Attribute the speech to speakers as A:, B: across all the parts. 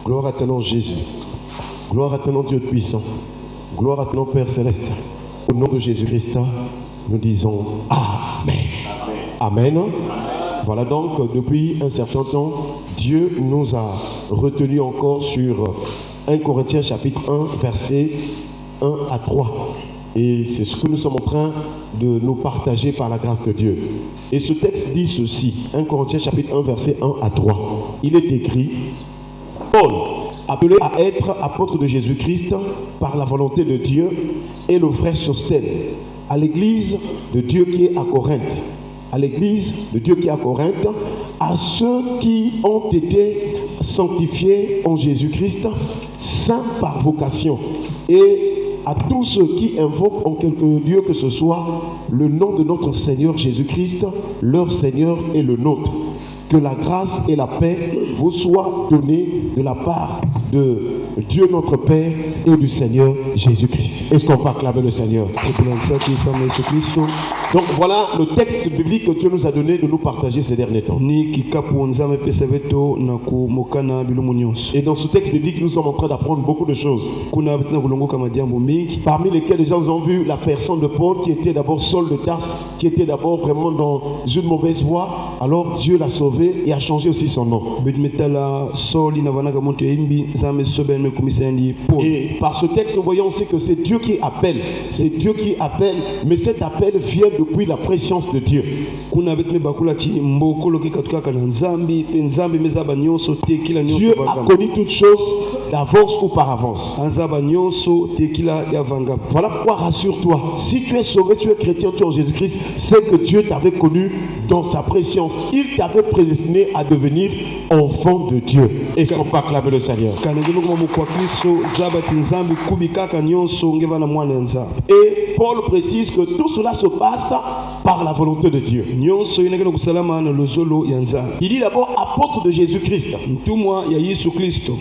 A: Gloire à ton nom Jésus. Gloire à ton nom Dieu puissant. Gloire à ton nom Père céleste. Au nom de Jésus-Christ, nous disons Amen. Amen. Amen. Voilà donc, depuis un certain temps, Dieu nous a retenus encore sur 1 Corinthiens chapitre 1, versets 1 à 3. Et c'est ce que nous sommes en train de nous partager par la grâce de Dieu. Et ce texte dit ceci, 1 Corinthiens chapitre 1, versets 1 à 3. Il est écrit, Paul, appelé à être apôtre de Jésus-Christ par la volonté de Dieu, et le frère Sostène, à l'église de Dieu qui est à Corinthe. À l'église de Dieu qui est à Corinthe, à ceux qui ont été sanctifiés en Jésus-Christ, saints par vocation, et à tous ceux qui invoquent en quelque lieu que ce soit le nom de notre Seigneur Jésus-Christ, leur Seigneur et le nôtre. Que la grâce et la paix vous soient données de la part de Dieu notre Père et du Seigneur Jésus-Christ. Est-ce qu'on peut acclamer le Seigneur? Donc voilà le texte biblique que Dieu nous a donné de nous partager ces derniers temps. Et dans ce texte biblique, nous sommes en train d'apprendre beaucoup de choses. Parmi lesquelles les gens ont vu la personne de Paul qui était d'abord Saul de Tarse, qui était d'abord vraiment dans une mauvaise voie. Alors Dieu l'a sauvé et a changé aussi son nom. Et par ce texte, nous voyons aussi que c'est Dieu qui appelle. C'est Dieu qui appelle, mais cet appel vient depuis la préscience de Dieu. Dieu a connu toutes choses d'avance ou par avance. Voilà pourquoi rassure-toi. Si tu es sauvé, tu es chrétien, tu es en Jésus-Christ, c'est que Dieu t'avait connu dans sa préscience. Il t'avait prédestiné à devenir enfant de Dieu. Est-ce qu'on peut acclamer le Seigneur? Et Paul précise que tout cela se passe par la volonté de Dieu. Il dit d'abord apôtre de Jésus-Christ.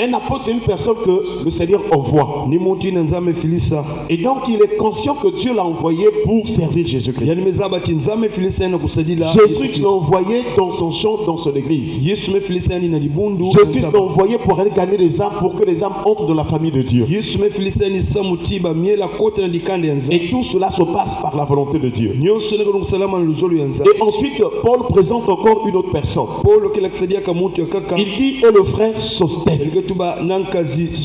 A: Un apôtre, c'est une personne que le Seigneur envoie. Et donc il est conscient que Dieu l'a envoyé pour servir Jésus-Christ. Jésus l'a envoyé dans son champ, dans son église. Jésus l'a envoyé pour aller gagner les âmes, pour que les âmes entrent dans la famille de Dieu. Et tout cela se passe par la volonté de Dieu. Et ensuite, Paul présente encore une autre personne. Il dit, et le frère Sostène.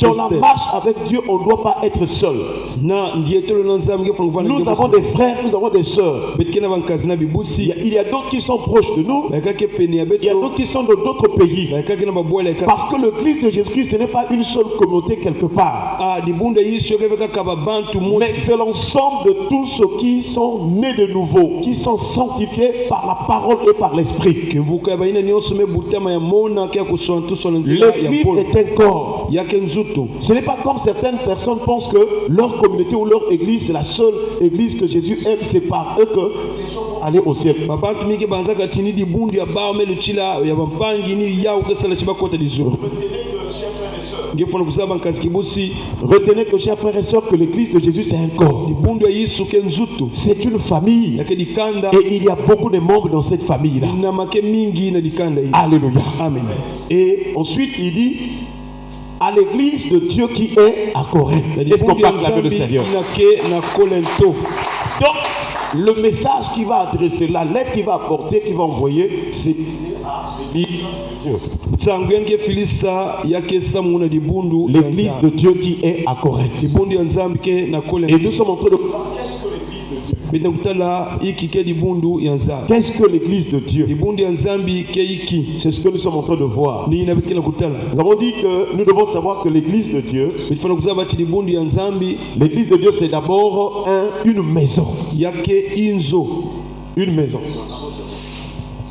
A: Dans la marche avec Dieu, on ne doit pas être seul. Nous avons des frères, nous avons des sœurs. Il y a d'autres qui sont proches de nous. Il y a d'autres qui sont dans d'autres pays. Parce que l'église de Jésus-Christ, ce n'est pas une seule communauté quelque part. Mais c'est l'ensemble de tous ceux qui sont nés de nouveau, qui sont sanctifiés par la parole et par l'esprit. L'église est un corps. Ce n'est pas comme certaines personnes pensent que leur communauté ou leur église, c'est la seule église que Jésus aime, c'est par eux que aller au ciel. Retenez que, chers frères et sœurs, que l'église de Jésus c'est un corps. C'est une famille. Et il y a beaucoup de membres dans cette famille-là. Alléluia. Amen. Et ensuite il dit à l'église de Dieu qui est à Corinthe. Est-ce qu'on parle avec le Seigneur? Donc, le message qu'il va adresser, la lettre qu'il va apporter, qu'il va envoyer, c'est à l'église de Dieu. L'église de Dieu qui est à Corinthe. Et nous sommes en train de voir qu'est-ce que l'église de Dieu. Qu'est-ce que l'église de Dieu? C'est ce que nous sommes en train de voir. Nous avons dit que nous devons savoir que l'église de Dieu, l'église de Dieu c'est d'abord une maison. Une maison.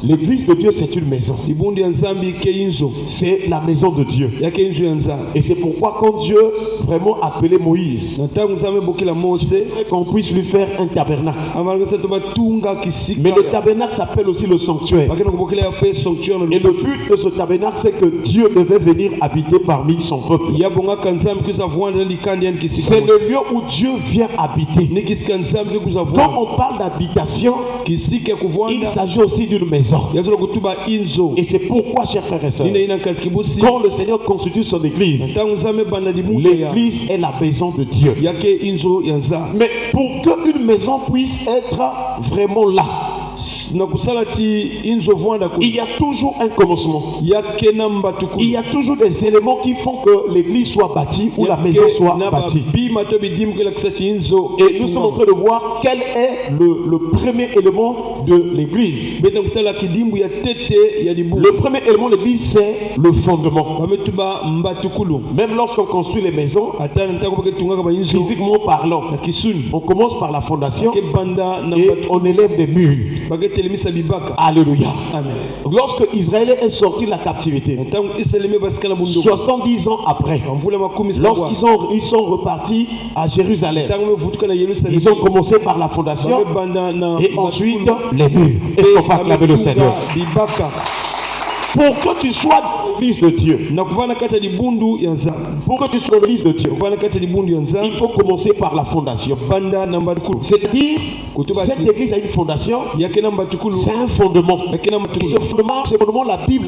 A: L'église de Dieu c'est une maison. C'est la maison de Dieu. Et c'est pourquoi quand Dieu vraiment appelait Moïse, qu'on puisse lui faire un tabernacle. Mais le tabernacle s'appelle aussi le sanctuaire. Et le but de ce tabernacle c'est que Dieu devait venir habiter parmi son peuple. C'est le lieu où Dieu vient habiter. Quand on parle d'habitation, il s'agit aussi d'une maison. maison.
B: yazolo kutuba inzo
A: Et c'est pourquoi, chers frères et sœurs,
B: nina ina kaskibusi
A: quand le Seigneur constitue son église,
B: tangu zame banda libuya
A: l'église est la maison de Dieu.
B: yake inzo yanza
A: Mais pour qu'une maison puisse être vraiment là,
B: na kusala ti inzo vwanda ku
A: il y a toujours un commencement.
B: yake namba tuku
A: Il y a toujours des éléments qui font que l'église soit bâtie ou la maison soit bâtie.
B: bima to bidim ke la kusati inzo
A: Et nous sommes en train de voir quel est le premier élément de l'église.
B: beta kutala kidimbu ya tete ya libu
A: Le premier élément de l'église, c'est le fondement.
B: bametuba mbatukulu
A: Même lorsqu'on construit les maisons,
B: ata ntako bake tungaka ba inzo
A: physiquement parlant,
B: na kisuni
A: on commence par la fondation
B: ke banda na
A: et on élève des murs.
B: bake telemisa bibaka
A: Alléluia.
B: amen
A: Lorsque Israël est sorti de la captivité,
B: tangu iseleme basikala bundu
A: 70 ans après,
B: mvula makumi
A: lorsqu'ils sont repartis à Jérusalem,
B: tangu mevutuka na Yerusalem
A: ils ont commencé par la fondation
B: banda na
A: et ensuite les murs. Est-ce qu'on peut acclamer le Seigneur?
B: bibaka
A: Pour que tu sois dans l'église de Dieu,
B: na kuvana kata libundu yanza
A: pour que tu sois dans l'église de Dieu,
B: kuvana kata libundu yanza
A: il faut commencer par la fondation.
B: banda namba tukulu
A: C'est-à-dire, cette église a une fondation,
B: yake namba tukulu
A: c'est un fondement.
B: yake namba
A: Et
B: tukulu
A: ce fondement, la Bible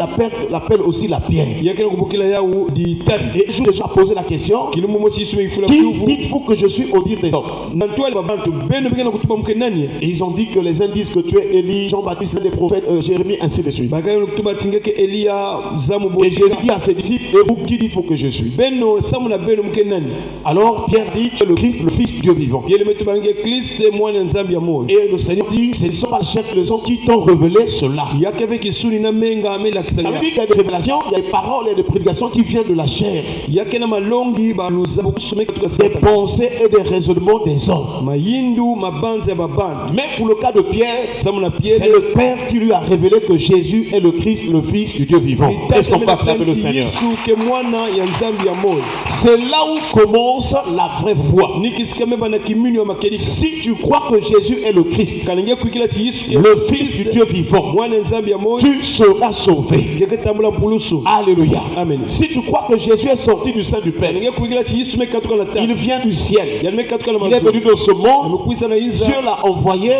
A: l'appelle aussi la pierre.
B: yake na kubukila yawu di tadi
A: Et je vais déjà poser la question,
B: kilimo mosi isuma ifula
A: qui
B: kuvu
A: dites-vous que je suis au dire des hommes?
B: nantwali babantu beno bikena kutuba mkenani
A: Et ils ont dit que les uns disent que tu es Élie, Jean-Baptiste, l'un des prophètes, Jérémie, ainsi de suite.
B: bakana kutuba tingeke Elia zamu
A: Et Jésus
B: botika
A: dit à ses disciples, et vous qui dites-vous que je suis?
B: beno samu na beno mkenani
A: Alors Pierre dit, tu es le Christ, le Fils du Dieu vivant.
B: yele metuba nge Kristo mwana nzambi ya moyo
A: Et le Seigneur dit, ce ne sont pas les chefs de leçon qui t'ont révélé cela.
B: yake avec isuni na menga amela
A: Ça veut
B: kisanya
A: dire qu'il y a des révélations, il y a des paroles et des prédications qui viennent de la chair,
B: yake na malongi baluza bokusomeka tuka
A: des pensées et des raisonnements des hommes.
B: mayindu mabanza ya babandi
A: Mais pour le cas de Pierre,
B: samu na
A: c'est
B: piele
A: le Père qui lui a révélé que Jésus est le Christ, le Fils du Dieu vivant. Est-ce qu'on peut acclamer le Seigneur?
B: ke mwana ya nzambi ya moyo
A: C'est là où commence la vraie foi.
B: nikisikame bana kimini ya makelika
A: Si tu crois que Jésus est le Christ,
B: kanenge kuikila ti Yesu ke
A: le Fils du Dieu vivant,
B: mwana nzambi ya moyo
A: tu seras sauvé.
B: yake tambula mpulusu
A: Alléluia.
B: amen
A: Si tu crois que Jésus est sorti du sein du Père,
B: kanenge kuikila ti Yesu mekatuka na
A: il
B: ta
A: vient du ciel.
B: ya mekatuka na
A: Il est venu
B: mazu
A: dans ce monde.
B: amekwisa na inza
A: Dieu l'a envoyé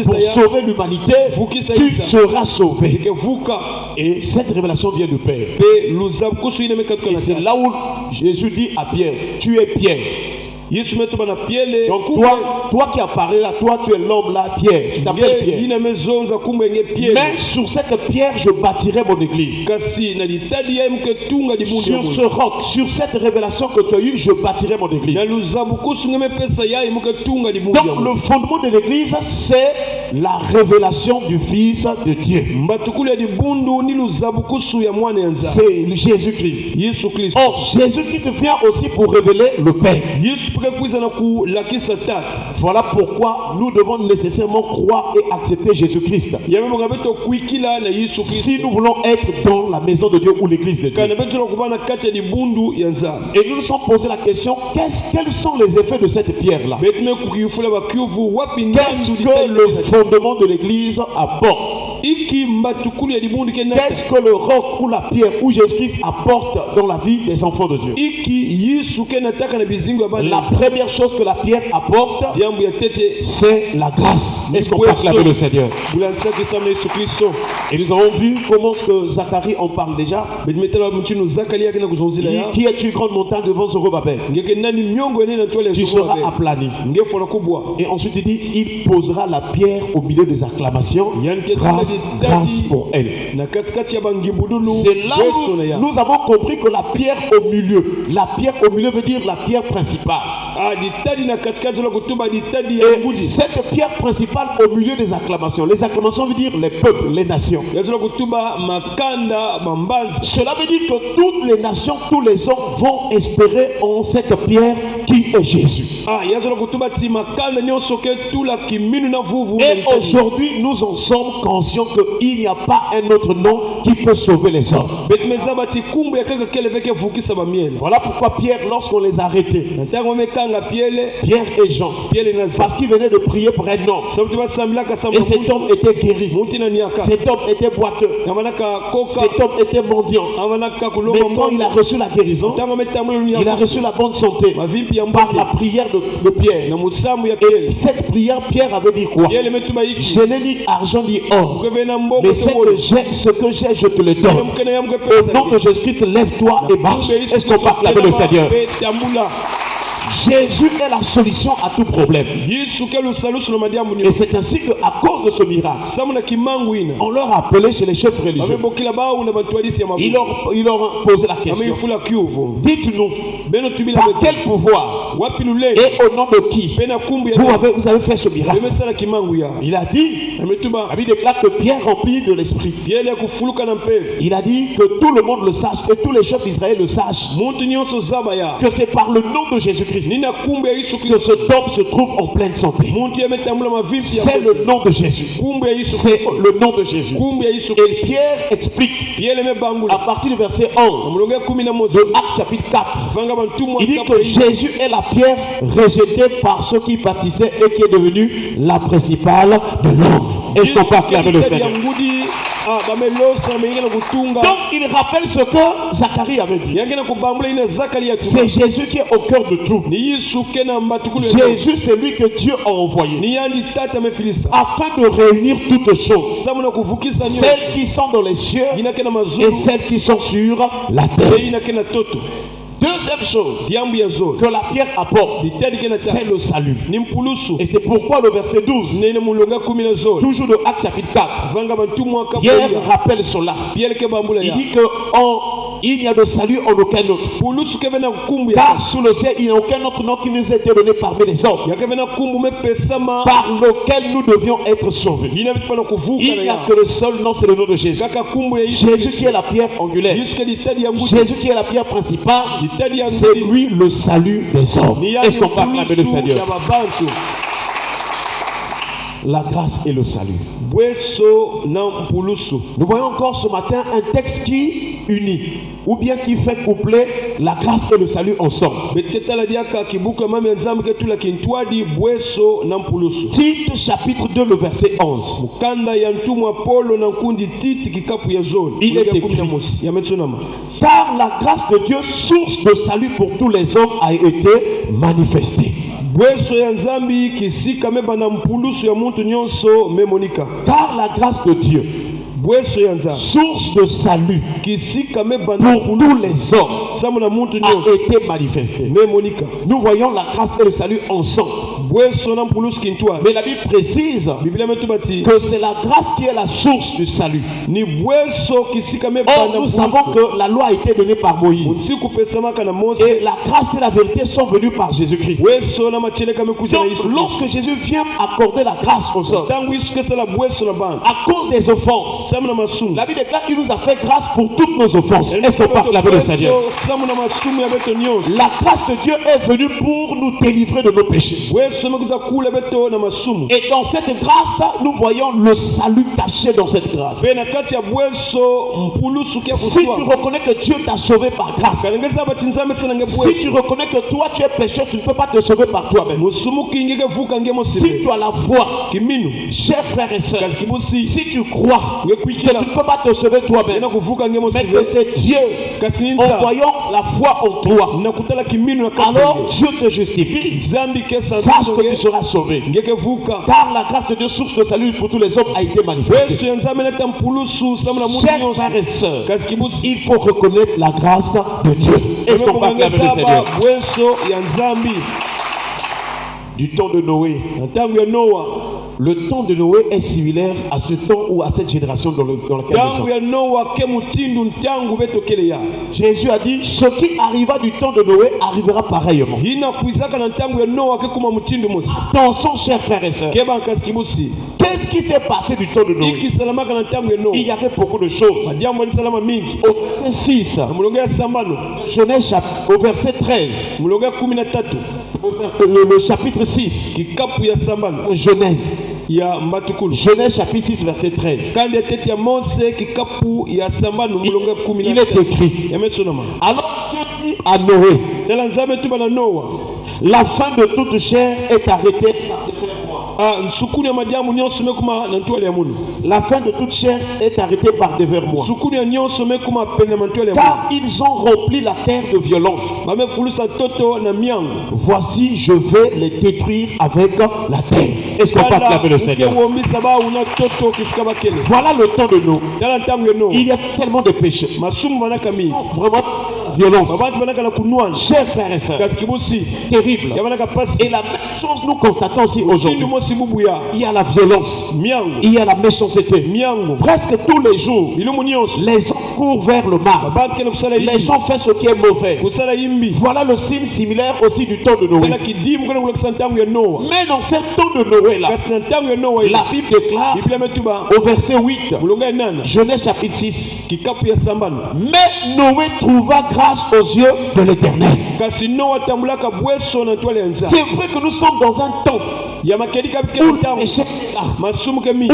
A: pour sauver l'humanité.
B: vukisa
A: Tu
B: inza
A: seras sauvé.
B: yake vuka
A: Et cette révélation vient du Père.
B: pe luza kusu ine mekatuka
A: Et
B: na
A: c'est
B: ta
A: là où Jésus dit à Pierre, tu es Pierre.
B: Yesu metuba na piele
A: Donc toi qui as parlé là, toi tu es l'homme là, Pierre. Tu t'appelles Pierre.
B: ina mezonza kumbe nge piele
A: Mais sur cette pierre, je bâtirai mon église.
B: kasi na litadi ya mke tunga libundi
A: Sur ce roc, sur cette révélation que tu as eue, je bâtirai mon église.
B: na luzabu kusu nge mepesa ya mke tunga libundi
A: Donc le fondement de l'église, c'est la révélation du Fils de Dieu.
B: mbatukulu ya libundu ni luzabu kusu ya mwana ya nzambe
A: C'est Jésus-Christ.
B: Yesu Kristo
A: Or, Jésus-Christ vient aussi pour révéler le Père.
B: Yesu peke kuisa na kulakisa tata
A: Voilà pourquoi nous devons nécessairement croire et accepter Jésus-Christ.
B: yabe mongabeto kuikila na Yesu Kristo
A: Si nous voulons être dans la maison de Dieu ou l'église de Dieu.
B: kana beto na kubana kati ya libundu ya nzambe
A: Et nous nous sommes posé la question, quels sont les effets de cette pierre-là?
B: betume kukiyufula bakyuvu wapi
A: Qu'est-ce
B: ndandu
A: que le fondement de l'église apporte?
B: iki mbatukulu ya libundu ke nata
A: Qu'est-ce que le roc ou la pierre ou Jésus-Christ apporte dans la vie des enfants de Dieu?
B: iki Yesu ke nataka na bizingo ya bana
A: La première chose que la pierre apporte,
B: yambu ya tete
A: c'est la grâce. Est-ce qu'on peut acclamer le Seigneur?
B: bulansaki sama Yesu Kristo
A: Et nous avons vu comment que Zacharie en parle déjà.
B: betimetela mutinu zakali yake na kuzonzila ya
A: Qui est une grande montagne devant Zorobabel?
B: ngeke nani miongo ene na twale
A: Tu seras aplani.
B: ngefona kubwa
A: Et ensuite il dit, il posera la pierre au milieu des acclamations. Grâce pour elle.
B: na katikati ya bangibudulu
A: C'est là où nous avons compris que la pierre au milieu veut dire la pierre principale.
B: ditadi na katikati la kutuba ditadi ya
A: Et
B: ngudi
A: cette pierre principale au milieu des acclamations. Les acclamations veut dire les peuples, les nations.
B: yazula kutuba makanda bambanzi
A: Cela veut dire que toutes les nations, tous les hommes vont espérer en cette pierre qui est Jésus.
B: yazula kutuba ti makanda nyonso ke tula kiminu na vuvu
A: Et aujourd'hui, nous en sommes conscients qu'il n'y a pas un autre nom qui peut sauver les hommes.
B: betumeza bati kumbu ya kaka kele veke vukisa bamiele
A: Voilà pourquoi Pierre, lorsqu'on les a arrêtés,
B: ntango meka
A: Pierre et Jean, parce qu'ils venaient de prier pour un homme. Et cet homme était guéri. Cet homme était boiteux. Cet homme était mendiant. Mais quand il a reçu la guérison, il a reçu la bonne santé par la prière de Pierre. Et cette prière, Pierre avait dit quoi? Je n'ai ni argent ni or, mais ce que j'ai, je te le donne. Au nom de Jésus-Christ, lève-toi et marche. Est-ce qu'on peut acclamer le Seigneur? Jésus est la solution à tout problème. Et c'est ainsi qu'à cause de ce miracle, on leur a appelé chez les chefs religieux. Ils leur ont posé la question. Dites-nous, par quel pouvoir et au nom de qui vous avez fait ce miracle? Il a dit, il déclare que Pierre rempli de l'esprit. Il a dit que tout le monde le sache, que tous les chefs d'Israël le sachent, que c'est par le nom de Jésus-Christ que cet homme se trouve en pleine santé. C'est le nom de Jésus. C'est le nom de Jésus. Et Pierre explique à partir du verset 11 de Actes chapitre 4. Il dit que Jésus est la pierre rejetée par ceux qui bâtissaient et qui est devenue la principale de l'homme. Est-ce qu'on peut acclamer le Seigneur? Donc il rappelle ce que Zacharie avait dit. C'est Jésus qui est au cœur de tout. Jésus, c'est lui que Dieu a envoyé afin de réunir toutes choses, celles qui sont dans les cieux et celles qui sont sur la terre. Deuxième chose que la pierre apporte, c'est le salut. Et c'est pourquoi le verset 12, toujours de Actes chapitre 4, Pierre rappelle cela. Il dit qu'il n'y a de salut en aucun autre. Car sous le ciel, il n'y a aucun autre nom qui nous a été donné parmi les hommes, par lequel nous devions être sauvés. Il n'y a que le seul nom, c'est le nom de Jésus. Jésus qui est la pierre angulaire. Jésus qui est la pierre principale. C'est lui le salut des hommes. Est-ce qu'on peut acclamer le Seigneur? La grâce et le salut. Nous voyons encore ce matin un texte qui unit, ou bien qui fait coupler la grâce et le salut ensemble. Tite chapitre 2, le verset 11. Il est écrit: car la grâce de Dieu, source de salut pour tous les hommes, a été manifestée. Car la grâce de Dieu, source de salut pour tous les hommes, a été manifestée. Nous voyons la grâce et le salut ensemble. Mais la Bible précise que c'est la grâce qui est la source du salut. Or, nous savons que la loi a été donnée par Moïse et la grâce et la vérité sont venues par Jésus-Christ. Donc, lorsque Jésus vient accorder la grâce aux hommes, à cause des offenses, la Bible déclare qu'il nous a fait grâce pour toutes nos offenses. Est-ce qu'on peut acclamer le Seigneur? La grâce de Dieu est venue pour nous délivrer de nos péchés. Et dans cette grâce, nous voyons le salut caché dans cette grâce. Si tu reconnais que Dieu t'a sauvé par grâce, si tu reconnais que toi tu es pécheur, tu ne peux pas te sauver par toi-même. Si tu as la foi, chers frères et sœurs, si tu crois que tu ne peux pas te sauver toi-même, mais que c'est Dieu en voyant la foi en toi, alors Dieu te justifie. Sache que tu seras sauvé. Car la grâce de Dieu, source de salut pour tous les hommes, a été manifestée. Chers frères et sœurs, il faut reconnaître la grâce de Dieu. Est-ce qu'on va acclamer le Seigneur? Du temps de Noé, le temps de Noé est similaire à ce temps ou à cette génération dans laquelle nous sommes. Jésus a dit: ce qui arriva du temps de Noé arrivera pareillement. Attention, chers frères et sœurs, qu'est-ce qui s'est passé du temps de Noé? Il y avait beaucoup de choses. Au verset 6, Genèse au verset 13, le chapitre 6, Genèse. Genèse chapitre 6 verset 13. Il est écrit: alors Dieu dit à Noé: La fin de toute chair est arrêtée par dévermoir.
B: nsukuni ya madiamu nyonso mekuma na ntwale ya mundu.
A: La fin de toute chair est arrêtée par dévermoir.
B: Sukuni ya nyonso mekuma pene na ntwale ya mundu.
A: Car ils ont rempli la terre de violence.
B: Bamefulusa toto na miango.
A: Voici, je vais les détruire avec la terre. Est-ce qu'on peut acclamer le Seigneur? Voilà le temps de nous. Il y a tellement de péchés. Vraiment violence. Chers frères et sœurs, terrible. Et la même chose nous constatons aussi aujourd'hui. Il y a la violence. Il y a la méchanceté. Presque tous les jours, les gens courent vers le mal. Les gens font ce qui est mauvais. Voilà le signe similaire aussi du temps de Noé. Mais dans ce temps de Noé là, la Bible déclare au verset 8, Genèse chapitre 6, mais Noé trouva grâce aux yeux de l'Éternel. C'est vrai que nous sommes dans un temps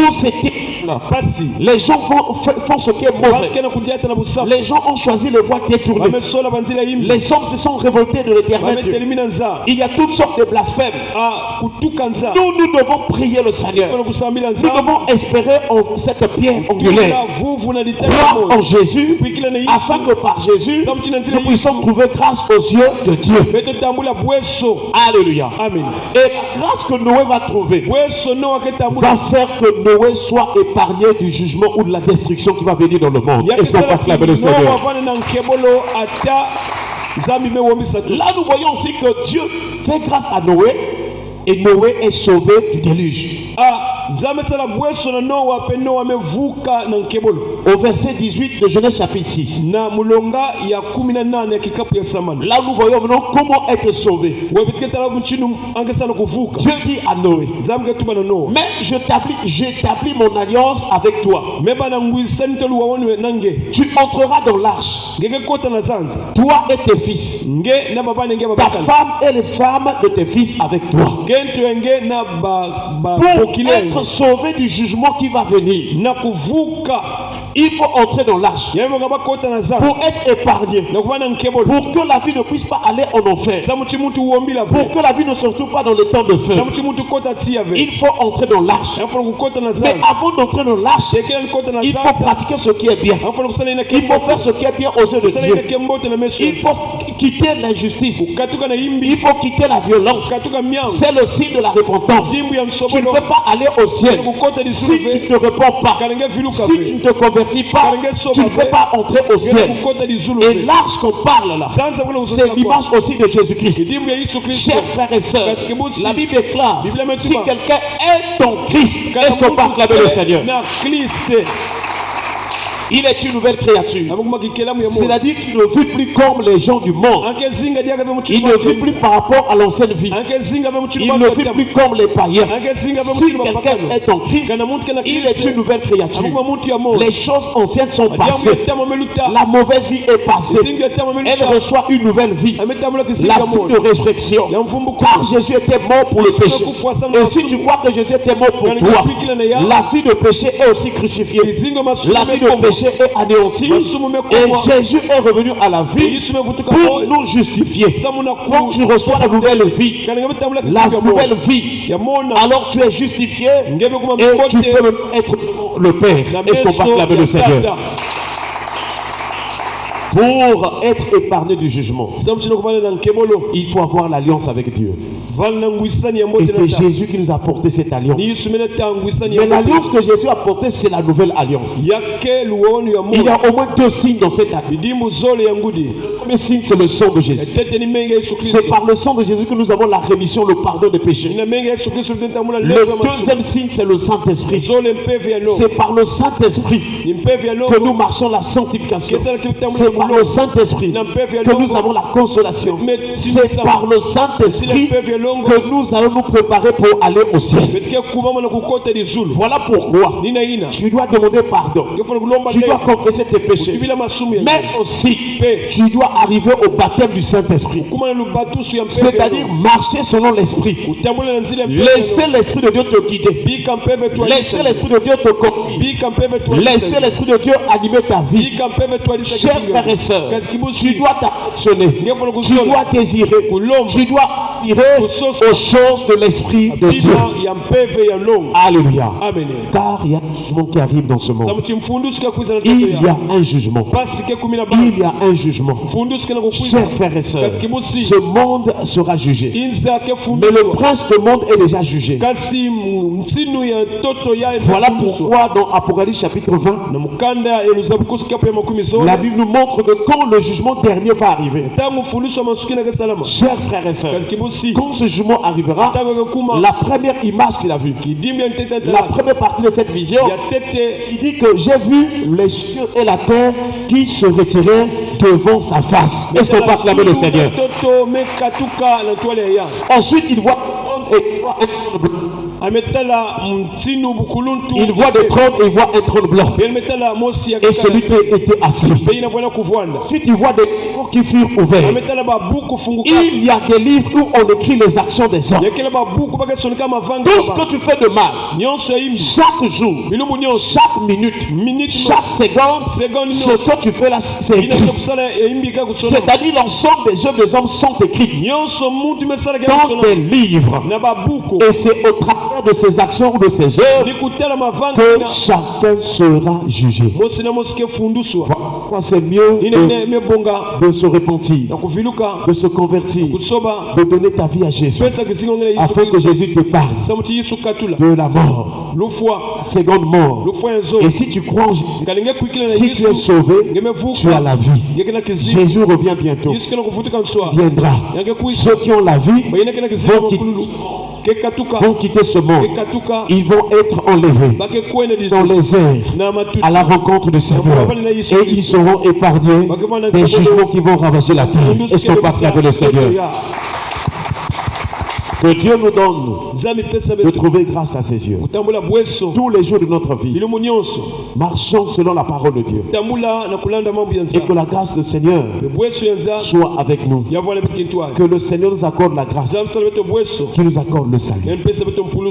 A: où c'était les gens font ce qui est mauvais. Les gens ont choisi le voie détournée. Les hommes se sont révoltés de l'Éternel. Il y a toutes sortes de blasphèmes. Nous devons prier le Seigneur. Nous devons espérer en cette pierre angulaire. Croire en Jésus, afin que par Jésus, nous puissions trouver grâce aux yeux de Dieu. Alléluia. Amen. Et la grâce que Noé va trouver va faire que Noé soit épargné du jugement ou de la destruction qui va venir dans le monde. Est-ce qu'on va acclamer le Seigneur? Là, nous voyons aussi que Dieu fait grâce à Noé et Noé est sauvé du déluge. Au verset 18 de Genèse chapitre 6. Là nous voyons maintenant comment être sauvé. Dieu dit à Noé, mais j'établis mon alliance avec toi. Tu entreras dans l'arche, toi et tes fils, ta femme et les femmes de tes fils avec toi. Pour être sauvé du jugement qui va venir, il faut entrer dans l'arche. Pour être épargné, pour que la vie ne puisse pas aller en enfer, pour que la vie ne se retrouve pas dans le temps de feu, il faut entrer dans l'arche. Mais avant d'entrer dans l'arche, il faut pratiquer ce qui est bien. Il faut faire ce qui est bien aux yeux de Dieu. Il faut quitter l'injustice. Il faut quitter la violence. C'est le signe de la repentance. Tu ne peux pas aller au ciel si tu ne te réponds pas. Si tu ne te convertis pas, tu ne peux pas entrer au ciel. Et l'arche qu'on parle là, c'est l'image aussi de Jésus-Christ. Chers frères et sœurs, la Bible est claire. Si quelqu'un est en Christ, est-ce qu'on peut acclamer le Seigneur? Il est une nouvelle créature. C'est-à-dire qu'il ne vit plus comme les gens du monde. Il ne vit plus par rapport à l'ancienne vie. Il ne vit plus comme les païens. Si quelqu'un est en Christ, il est une nouvelle créature. Les choses anciennes sont passées. La mauvaise vie est passée. Elle reçoit une nouvelle vie. La vie de résurrection. Car Jésus était mort pour le péché. Et si tu crois que Jésus était mort pour toi, la vie de péché est aussi crucifiée. La vie de péché est anéanti et Jésus est revenu à la vie pour nous justifier. Quand tu reçois la nouvelle vie, alors tu es justifié et tu peux être le Père. Est-ce qu'on va acclamer le Seigneur? Pour être épargné du jugement, il faut avoir l'alliance avec Dieu. Et c'est Jésus qui nous a apporté cette alliance. Mais l'alliance que Jésus a apportée, c'est la nouvelle alliance. Il y a au moins deux signes dans cette alliance. Le premier signe, c'est le sang de Jésus. C'est par le sang de Jésus que nous avons la rémission, le pardon des péchés. Le deuxième signe, c'est le Saint-Esprit. C'est par le Saint-Esprit que nous marchons la sanctification. C'est par le Saint-Esprit que nous avons la consolation. C'est par le Saint-Esprit que nous allons nous préparer pour aller au ciel. Voilà pourquoi tu dois demander pardon. Tu dois confesser tes péchés. Mais aussi, tu dois arriver au baptême du Saint-Esprit. C'est-à-dire marcher selon l'Esprit. Laissez l'Esprit de Dieu te guider. Laissez l'Esprit de Dieu te conduire. Laissez l'Esprit de Dieu animer ta vie. Chers frères et sœurs,
B: Kazi kibusi.
A: tu dois t'affectionner,
B: Ngefuna
A: tu
B: kusola.
A: dois désirer,
B: Kulomba.
A: tu dois aspirer
B: Kusosa.
A: aux choses de l'Esprit de Dieu.
B: Bima ya mpeve ya longo.
A: Alléluia.
B: Amen.
A: Car il y a un jugement qui arrive dans ce monde.
B: Samuti mfundusi ka kuiza na
A: Il
B: toto
A: y
B: ya.
A: a un jugement.
B: Basi ke 12.
A: Il y a un jugement.
B: Mfundusi kana kuiza.
A: Chers frères et sœurs,
B: Kazi kibusi.
A: ce monde sera jugé.
B: Inza ke
A: Mais le
B: fundusi.
A: prince du monde est déjà jugé.
B: Kasi mtsinu ya toto ya.
A: Voilà pourquoi dans Apocalypse chapitre 20,
B: Na mukanda eluzabukusi kapo ya makumi zote.
A: la Bible nous montre que quand le jugement dernier va arriver,
B: Tangu mfundusi wa masukina ke salama.
A: chers frères et sœurs,
B: Kazi kibusi.
A: quand ce jugement arrivera,
B: Tangu ke kuma.
A: la première image qu'il a vue,
B: Kidimbi ya ntete
A: la première partie de cette vision,
B: ya tete.
A: il dit que j'ai vu les cieux et la terre qui se retiraient devant sa face. Est-ce qu'on peut acclamer le Seigneur?
B: Toto mekatuka na toile ya.
A: Ensuite, il voit et il voit un trône blanc.
B: Ametala mtsinu bukuluntu.
A: Il voit des trônes et il voit un trône blanc.
B: Ametala mosi ya
A: Et celui qui était assis.
B: Beina bwana kuvwanda.
A: Ensuite, il voit des livres qui furent ouverts.
B: Ametala babuku funguka.
A: Il y a des livres où on écrit les actions des hommes.
B: Yakela babuku baka sonika mavanga.
A: Tout ce que tu fais de mal,
B: Nyonso imbi.
A: chaque jour,
B: Bilumbu nyonso.
A: chaque minute,
B: Minute
A: chaque seconde,
B: Seconde
A: ce
B: nyonso.
A: que tu fais là, c'est
B: Ina
A: écrit.
B: kusala imbi ka kutsona.
A: C'est-à-dire l'ensemble des œuvres des hommes sont écrites
B: Nyonso muntu mesala ka
A: dans
B: kutsona.
A: des livres.
B: Na babuku.
A: Et c'est au travers de ses actions ou de ses œuvres
B: Nikutala mavanga.
A: que chacun sera jugé.
B: Mosi na mosi ke funduswa.
A: Pourquoi c'est mieux
B: Ine me bonga.
A: de se repentir,
B: Na kuviluka.
A: de se convertir,
B: Kusoba.
A: de donner ta vie à Jésus,
B: Pesa kisinga ngene
A: afin que Jésus te parle
B: Samuti Yesu katula.
A: de la mort,
B: Lufwa.
A: seconde mort.
B: Lufwa enzo.
A: Et si tu crois en Jésus,
B: Ngalinge kuikila na
A: si tu es
B: Yesu.
A: sauvé,
B: Ngemevuka.
A: tu as la vie.
B: Yekena kizi.
A: Jésus revient bientôt,
B: Yesu kana kufutika nswa.
A: viendra.
B: Yange kuisa.
A: Ceux qui ont la vie
B: Bayina kana kizi
A: vont quitter,
B: makululu. Kekatuka.
A: vont quitter ce monde.
B: Kekatuka.
A: Ils vont être enlevés
B: Bake kwene
A: dans
B: dizu.
A: les airs
B: Na matuti.
A: à la rencontre du Seigneur. Et ils seront épargnés des jugements qui vont ravager la terre. Est-ce qu'on peut acclamer le Seigneur? Que Dieu nous donne
B: Zami pesa
A: de
B: betu.
A: trouver grâce à ses yeux.
B: Kutambula bweso.
A: Tous les jours de notre vie,
B: Bilumu nyonso.
A: marchons selon la parole de Dieu.
B: Tambula na kulanda mambo ya
A: Et
B: nza.
A: que la grâce du Seigneur
B: Bweso ya nza.
A: soit avec nous.
B: Yavana bitintwa.
A: Que le Seigneur nous accorde la grâce,
B: Zami sala betu bweso.
A: qu'il nous accorde le salut.
B: Mpesa betu mpulu.